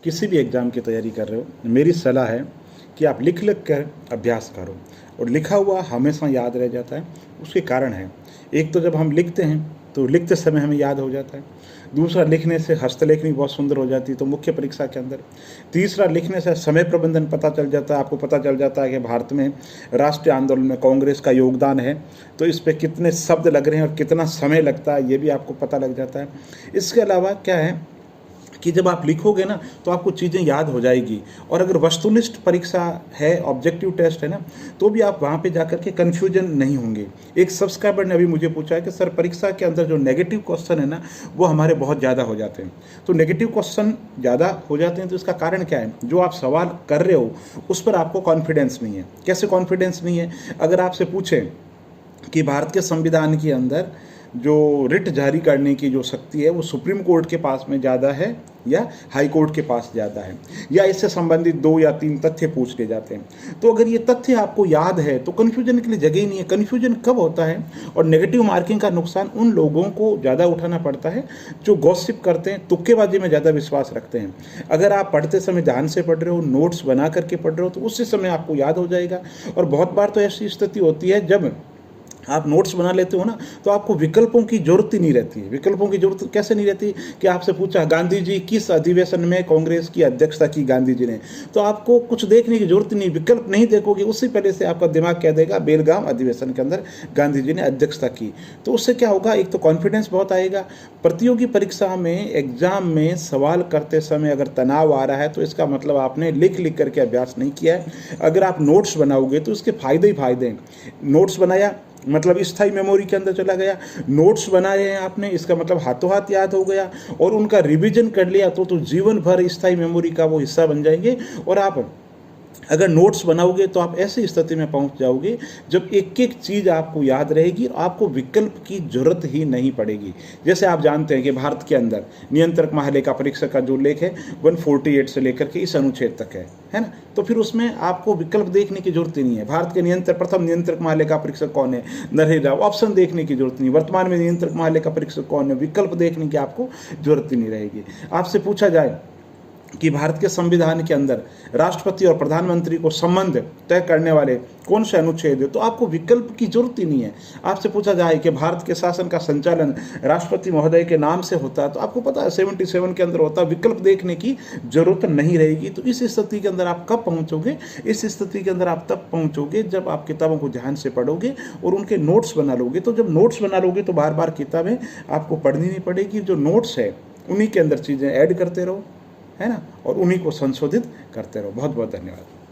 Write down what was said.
किसी भी एग्ज़ाम की तैयारी कर रहे हो, मेरी सलाह है कि आप लिख लिख कर अभ्यास करो, और लिखा हुआ हमेशा याद रह जाता है। उसके कारण है, एक तो जब हम लिखते हैं तो लिखते समय हमें याद हो जाता है। दूसरा, लिखने से हस्तलेखनी बहुत सुंदर हो जाती है, तो मुख्य परीक्षा के अंदर। तीसरा, लिखने से समय प्रबंधन पता चल जाता है। आपको पता चल जाता है कि भारत में राष्ट्रीय आंदोलन में कांग्रेस का योगदान है, तो इस पे कितने शब्द लग रहे हैं और कितना समय लगता है, ये भी आपको पता लग जाता है। इसके अलावा क्या है कि जब आप लिखोगे ना तो आपको चीज़ें याद हो जाएगी। और अगर वस्तुनिष्ठ परीक्षा है, ऑब्जेक्टिव टेस्ट है ना, तो भी आप वहाँ पे जाकर के कन्फ्यूजन नहीं होंगे। एक सब्सक्राइबर ने अभी मुझे पूछा है कि सर, परीक्षा के अंदर जो नेगेटिव क्वेश्चन है ना, वो हमारे बहुत ज़्यादा हो जाते हैं। तो नेगेटिव क्वेश्चन ज़्यादा हो जाते हैं तो इसका कारण क्या है? जो आप सवाल कर रहे हो उस पर आपको कॉन्फिडेंस नहीं है। कैसे कॉन्फिडेंस नहीं है? अगर आपसे पूछें कि भारत के संविधान के अंदर जो रिट जारी करने की जो शक्ति है वो सुप्रीम कोर्ट के पास में ज़्यादा है या हाई कोर्ट के पास ज़्यादा है, या इससे संबंधित 2 या 3 तथ्य पूछ ले जाते हैं, तो अगर ये तथ्य आपको याद है तो कन्फ्यूजन के लिए जगह ही नहीं है। कन्फ्यूजन कब होता है? और नेगेटिव मार्किंग का नुकसान उन लोगों को ज़्यादा उठाना पड़ता है जो गॉसिप करते हैं, तुक्केबाजी में ज़्यादा विश्वास रखते हैं। अगर आप पढ़ते समय ध्यान से पढ़ रहे हो, नोट्स बना करके पढ़ रहे हो, तो उसी समय आपको याद हो जाएगा। और बहुत बार तो ऐसी स्थिति होती है जब आप नोट्स बना लेते हो ना, तो आपको विकल्पों की जरूरत ही नहीं रहती है। विकल्पों की जरूरत कैसे नहीं रहती कि आपसे पूछा गांधी जी किस अधिवेशन में कांग्रेस की अध्यक्षता की गांधी जी ने, तो आपको कुछ देखने की जरूरत नहीं, विकल्प नहीं देखोगे, उससे पहले से आपका दिमाग कह देगा बेलगाम अधिवेशन के अंदर गांधी जी ने अध्यक्षता की। तो उससे क्या होगा? एक तो कॉन्फिडेंस बहुत आएगा। प्रतियोगी परीक्षा में, एग्जाम में सवाल करते समय अगर तनाव आ रहा है तो इसका मतलब आपने लिख लिख करके अभ्यास नहीं किया है। अगर आप नोट्स बनाओगे तो इसके फायदे ही फायदे हैं। नोट्स बनाया मतलब स्थायी मेमोरी के अंदर चला गया, नोट्स बनाए हैं आपने, इसका मतलब हाथों हाथ याद हो गया, और उनका रिवीजन कर लिया तो जीवन भर स्थायी मेमोरी का वो हिस्सा बन जाएंगे। और आप अगर नोट्स बनाओगे तो आप ऐसी स्थिति में पहुंच जाओगे जब एक एक चीज़ आपको याद रहेगी, आपको विकल्प की जरूरत ही नहीं पड़ेगी। जैसे आप जानते हैं कि भारत के अंदर नियंत्रक महालेखा परीक्षक का जो लेख है 148 से लेकर के इस अनुच्छेद तक है ना, तो फिर उसमें आपको विकल्प देखने की जरूरत ही नहीं है। भारत के प्रथम नियंत्रक महालेखा परीक्षक कौन है? नरहरि राव। ऑप्शन देखने की जरूरत नहीं। वर्तमान में नियंत्रक महालेखा परीक्षक कौन है? विकल्प देखने की आपको जरूरत ही नहीं रहेगी। आपसे पूछा जाए कि भारत के संविधान के अंदर राष्ट्रपति और प्रधानमंत्री को संबंध तय करने वाले कौन से अनुच्छेद है, तो आपको विकल्प की जरूरत ही नहीं है। आपसे पूछा जाए कि भारत के शासन का संचालन राष्ट्रपति महोदय के नाम से होता है, तो आपको पता है 77 के अंदर होता है, विकल्प देखने की जरूरत नहीं रहेगी। तो इस स्थिति के अंदर आप कब पहुंचोगे? इस स्थिति के अंदर आप तब पहुंचोगे जब आप किताबों को ध्यान से पढ़ोगे और उनके नोट्स बना लोगे। तो जब नोट्स बना लोगे तो बार बार किताबें आपको पढ़नी नहीं पड़ेगी। जो नोट्स है उन्हीं के अंदर चीज़ें ऐड करते रहो, है ना, और उन्हीं को संशोधित करते रहो। बहुत बहुत धन्यवाद।